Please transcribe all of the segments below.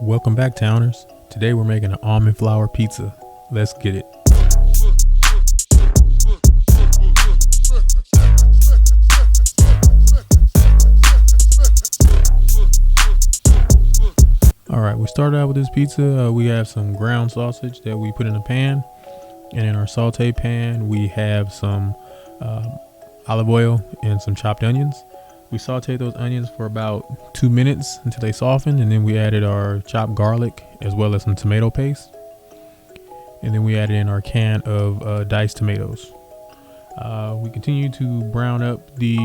Welcome back, Towners. Today we're making an almond flour pizza. Let's get it. Alright, we started out with this pizza. We have some ground sausage that we put in a pan. And in our saute pan, we have some olive oil and some chopped onions. We sauteed those onions for about 2 minutes until they softened, and then we added our chopped garlic as well as some tomato paste. And then we added in our can of diced tomatoes. We continued to brown up the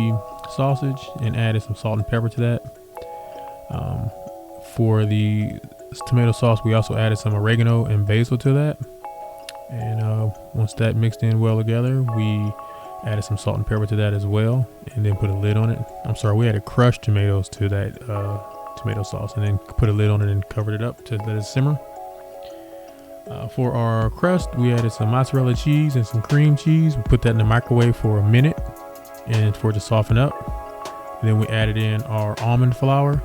sausage and added some salt and pepper to that. For the tomato sauce, we also added some oregano and basil to that. And once that mixed in well together, we added some salt and pepper to that as well, and then put a lid on it. We added crushed tomatoes to that tomato sauce, and then put a lid on it and covered it up to let it simmer. For our crust, we added some mozzarella cheese and some cream cheese. We put that in the microwave for a minute and for it to soften up. And then we added in our almond flour,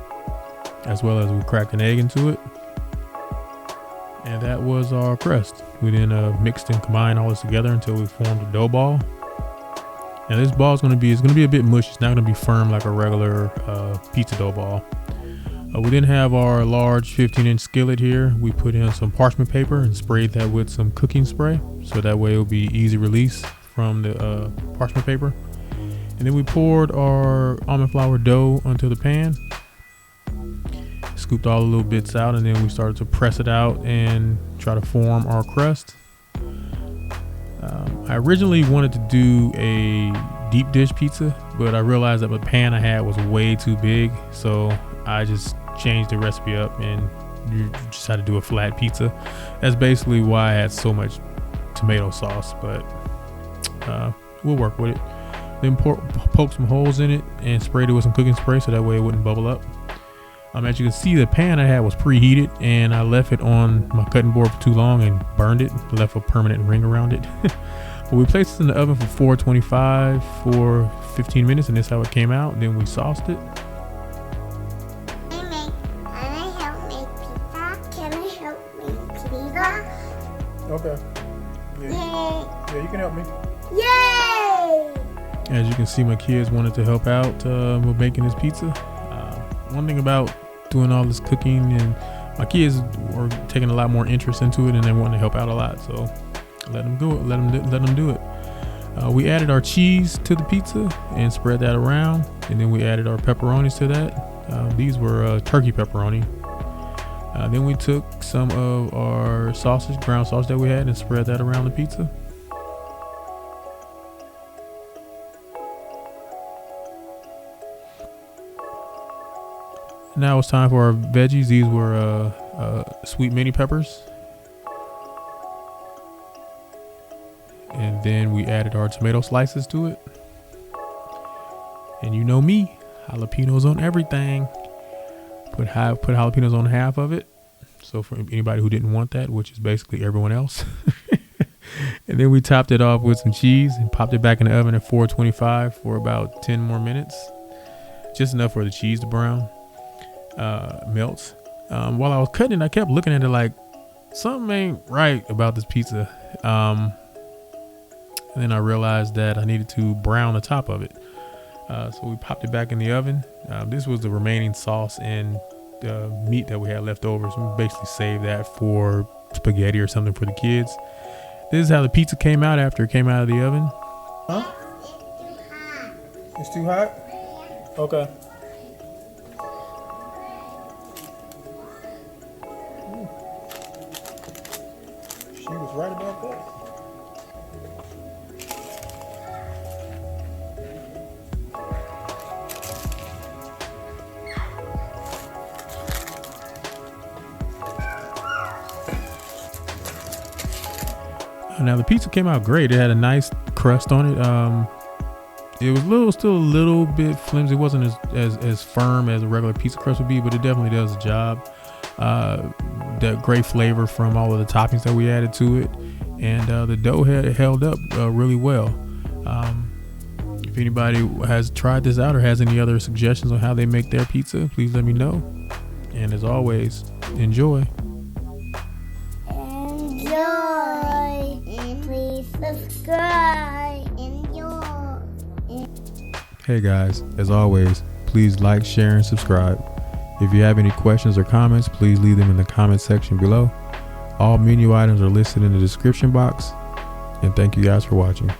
as well as we cracked an egg into it. And that was our crust. We then mixed and combined all this together until we formed a dough ball. Now this ball is going to be a bit mushy. It's not going to be firm like a regular pizza dough ball. We then have our large 15-inch skillet here. We put in some parchment paper and sprayed that with some cooking spray, so that way it will be easy release from the parchment paper. And then we poured our almond flour dough onto the pan, scooped all the little bits out, and then we started to press it out and try to form our crust. I originally wanted to do a deep dish pizza, but I realized that the pan I had was way too big, so I just changed the recipe up and just had to do a flat pizza. That's basically why I had so much tomato sauce, but we'll work with it. Then poke some holes in it and sprayed it with some cooking spray so that way it wouldn't bubble up. As you can see, the pan I had was preheated, and I left it on my cutting board for too long and burned it, left a permanent ring around it. But we placed it in the oven for 425 for 15 minutes, and this is how it came out. Then we sauced it. Can I help make pizza? Can I help make pizza? Okay. Yeah, you can help me. Yay! As you can see, my kids wanted to help out with making this pizza. One thing about doing all this cooking, and my kids were taking a lot more interest into it, and they wanted to help out a lot. So let them do it. Let them do it. We added our cheese to the pizza and spread that around, and then we added our pepperonis to that. These were turkey pepperoni. Then we took some of our sausage, ground sausage that we had, and spread that around the pizza. Now it's time for our veggies. These were sweet mini peppers. And then we added our tomato slices to it. And you know me, jalapenos on everything. Put jalapenos on half of it. So for anybody who didn't want that, which is basically everyone else. And then we topped it off with some cheese and popped it back in the oven at 425 for about 10 more minutes. Just enough for the cheese to brown. Melts. While I was cutting it, I kept looking at it like something ain't right about this pizza. And then I realized that I needed to brown the top of it. So we popped it back in the oven. This was the remaining sauce and meat that we had left over. So we basically saved that for spaghetti or something for the kids. This is how the pizza came out after it came out of the oven. Huh? It's too hot? Okay. She was right about that. Now the pizza came out great. It had a nice crust on it. It was still a little bit flimsy. It wasn't as firm as a regular pizza crust would be, but it definitely does the job. That great flavor from all of the toppings that we added to it, and the dough held up really well. If anybody has tried this out or has any other suggestions on how they make their pizza, please let me know. And as always, enjoy. Enjoy. And please subscribe. Enjoy. Hey guys, as always, please like, share, and subscribe. If you have any questions or comments, please leave them in the comment section below. All menu items are listed in the description box. And thank you guys for watching.